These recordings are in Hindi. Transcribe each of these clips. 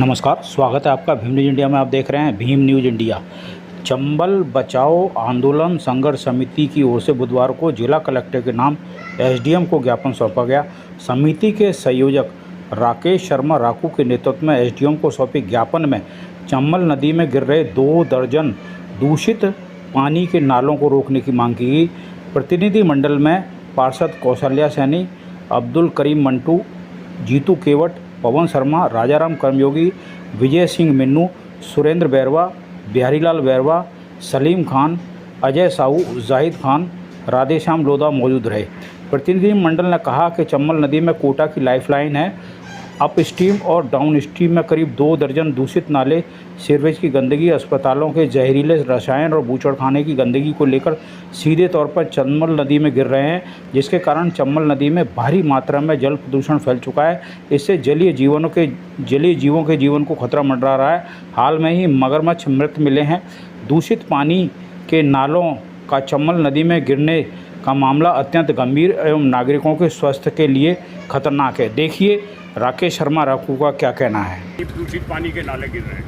नमस्कार, स्वागत है आपका भीम न्यूज़ इंडिया में। आप देख रहे हैं भीम न्यूज़ इंडिया। चंबल बचाओ आंदोलन संघर्ष समिति की ओर से बुधवार को जिला कलेक्टर के नाम एसडीएम को ज्ञापन सौंपा गया। समिति के संयोजक राकेश शर्मा राकू के नेतृत्व में एसडीएम को सौंपे ज्ञापन में चंबल नदी में गिर रहे 2 दर्जन दूषित पानी के नालों को रोकने की मांग की गई। प्रतिनिधिमंडल में पार्षद कौशल्या सैनी, अब्दुल करीम मंटू, जीतू केवट, पवन शर्मा, राजाराम कर्मयोगी, विजय सिंह मिन्नू, सुरेंद्र बैरवा, बिहारीलाल बैरवा, सलीम खान, अजय साहू, जाहिद खान, राधेश्याम लोधा मौजूद रहे। प्रतिनिधिमंडल ने कहा कि चंबल नदी में कोटा की लाइफलाइन है। अप स्ट्रीम और डाउन स्ट्रीम में करीब 2 दर्जन दूषित नाले, सीवरेज की गंदगी, अस्पतालों के जहरीले रसायन और बूचड़खाने की गंदगी को लेकर सीधे तौर पर चंबल नदी में गिर रहे हैं, जिसके कारण चंबल नदी में भारी मात्रा में जल प्रदूषण फैल चुका है। इससे जलीय जीवों के जीवन को खतरा मंडरा रहा है। हाल में ही मगरमच्छ मृत मिले हैं। दूषित पानी के नालों का चंबल नदी में गिरने का मामला अत्यंत गंभीर एवं नागरिकों के स्वास्थ्य के लिए खतरनाक है। देखिए राकेश शर्मा राकू का क्या कहना है। दूषित पानी के नाले गिर रहे हैं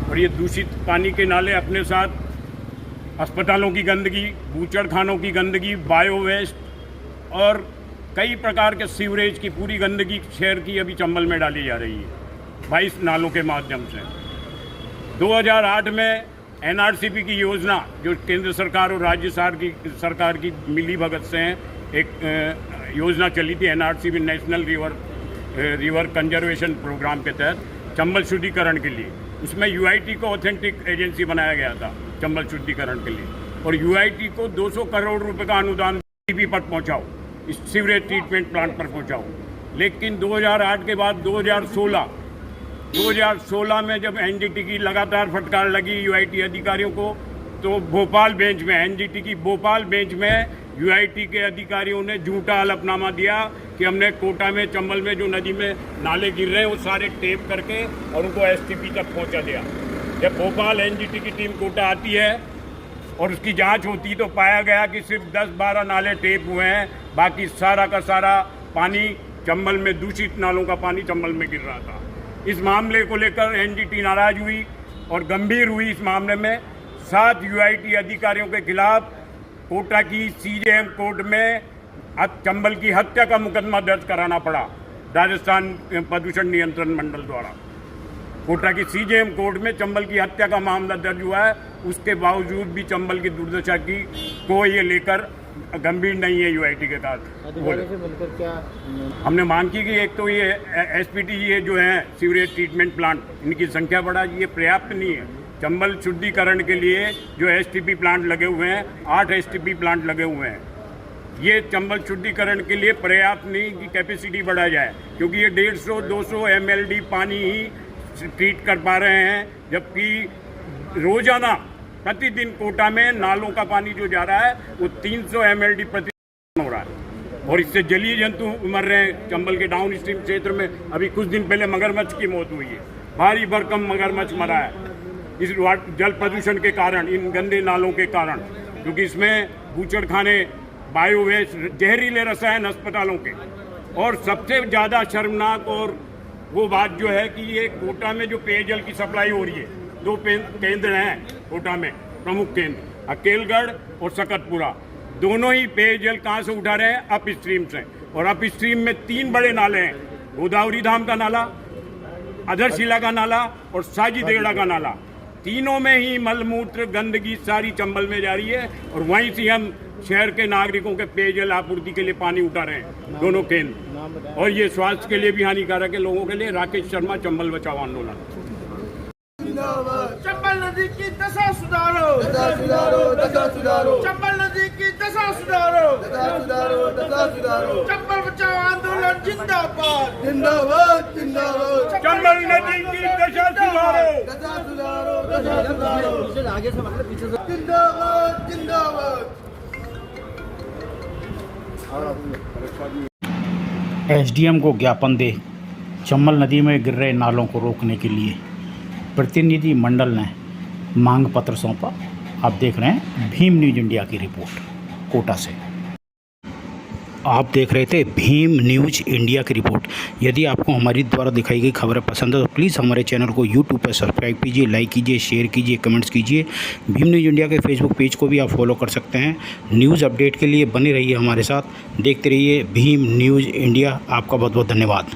और ये दूषित पानी के नाले अपने साथ अस्पतालों की गंदगी, बूचड़खानों की गंदगी, बायो वेस्ट और कई प्रकार के सीवरेज की पूरी गंदगी शहर की अभी चंबल में डाली जा रही है 22 नालों के माध्यम से। 2008 में एनआरसीपी की योजना जो केंद्र सरकार और राज्य सरकार की मिली भगत से एक योजना चली थी, NRCP national river conservation programme के तहत चंबल शुद्धिकरण के लिए, उसमें यूआईटी को ऑथेंटिक एजेंसी बनाया गया था चंबल शुद्धिकरण के लिए, और यूआईटी को 200 करोड़ रुपए का अनुदान टीपी पर पहुंचाओ, इस सीवरेज ट्रीटमेंट प्लांट पर पहुंचाओ। लेकिन 2008 के बाद 2016 में जब एनजीटी की लगातार फटकार लगी यूआईटी अधिकारियों को, तो भोपाल बेंच में, एनजीटी की भोपाल बेंच में यूआईटी के अधिकारियों ने झूठा हलफनामा दिया कि हमने कोटा में चंबल में जो नदी में नाले गिर रहे हैं वो सारे टेप करके और उनको एसटीपी तक पहुंचा दिया। जब भोपाल एनजीटी की टीम कोटा आती है और उसकी जांच होती तो पाया गया कि सिर्फ 10-12 नाले टेप हुए हैं, बाकी सारा का सारा पानी चंबल में, दूषित नालों का पानी चंबल में गिर रहा था। इस मामले को लेकर एनजीटी नाराज हुई और गंभीर हुई। इस मामले में 7 यूआईटी अधिकारियों के खिलाफ कोटा की सीजेएम कोर्ट में चंबल की हत्या का मुकदमा दर्ज कराना पड़ा राजस्थान प्रदूषण नियंत्रण मंडल द्वारा। कोटा की सीजेएम कोर्ट में चंबल की हत्या का मामला दर्ज हुआ है। उसके बावजूद भी चंबल की दुर्दशा की को ये लेकर गंभीर नहीं है यूआईटी के साथ। क्या हमने मांग की कि एक तो ये एसपीटी ये जो है सीवरेज ट्रीटमेंट प्लांट, इनकी संख्या बढ़ा, ये पर्याप्त नहीं है। चंबल शुद्धिकरण के लिए जो एसटीपी प्लांट लगे हुए हैं, 8 एसटीपी प्लांट लगे हुए हैं, ये चंबल शुद्धिकरण के लिए पर्याप्त नहीं कि कैपेसिटी बढ़ाया जाए, क्योंकि ये 150-200 mld पानी ही ट्रीट कर पा रहे हैं, जबकि रोजाना प्रतिदिन कोटा में नालों का पानी जो जा रहा है वो 300 mld प्रतिदिन हो रहा है, और इससे जलीय जंतु मर रहे हैं। चंबल के डाउन स्ट्रीम क्षेत्र में अभी कुछ दिन पहले मगरमच्छ की मौत हुई है, भारी भरकम मगरमच्छ मरा है इस जल प्रदूषण के कारण, इन गंदे नालों के कारण, क्योंकि इसमें बूचड़खाने, बायो वेस्ट, जहरीले रसायन अस्पतालों के। और सबसे ज़्यादा शर्मनाक और वो बात जो है कि ये कोटा में जो पेयजल की सप्लाई हो रही है, 2 केंद्र हैं कोटा में, प्रमुख केंद्र, अकेलगढ़ और सकतपुरा। दोनों ही पेयजल कहाँ से उठा रहे हैं? अप स्ट्रीम से, और अप स्ट्रीम में 3 बड़े नाले हैं, गोदावरी धाम का नाला, अधरशिला का नाला और साजी देगड़ा का नाला। तीनों में ही मलमूत्र गंदगी सारी चंबल में जा रही है, और वहीं से हम शहर के नागरिकों के पेयजल आपूर्ति के लिए पानी उठा रहे हैं, दोनों केंद्र, और ये स्वास्थ्य के लिए भी हानिकारक है लोगों के लिए। राकेश शर्मा, चंबल बचाओ आंदोलन। चंबल नदी की दशा सुधारो, दशा सुधारो, दशा सुधारो, चंबल नदी की दशा सुधारो, दशा सुधारो, दशा सुधारो, चंबल बचाओ आंदोलन जिंदाबाद, जिंदाबाद, जिंदाबाद, चंबल नदी की दशा सुधारो, दशा सुधारो, दशा सुधारो, आगे से मतलब पीछे से, जिंदाबाद, जिंदाबाद। एसडीएम को ज्ञापन दे चंबल नदी में गिर रहे नालों को रोकने के लिए प्रतिनिधि मंडल ने मांग पत्र सौंपा। आप देख रहे हैं भीम न्यूज़ इंडिया की रिपोर्ट कोटा से। आप देख रहे थे भीम न्यूज़ इंडिया की रिपोर्ट। यदि आपको हमारी द्वारा दिखाई गई खबरें पसंद है तो प्लीज़ हमारे चैनल को यूट्यूब पर सब्सक्राइब कीजिए, लाइक कीजिए, शेयर कीजिए, कमेंट्स कीजिए। भीम न्यूज़ इंडिया के फेसबुक पेज को भी आप फॉलो कर सकते हैं। न्यूज़ अपडेट के लिए बने रहिए हमारे साथ, देखते रहिए भीम न्यूज़ इंडिया। आपका बहुत बहुत धन्यवाद।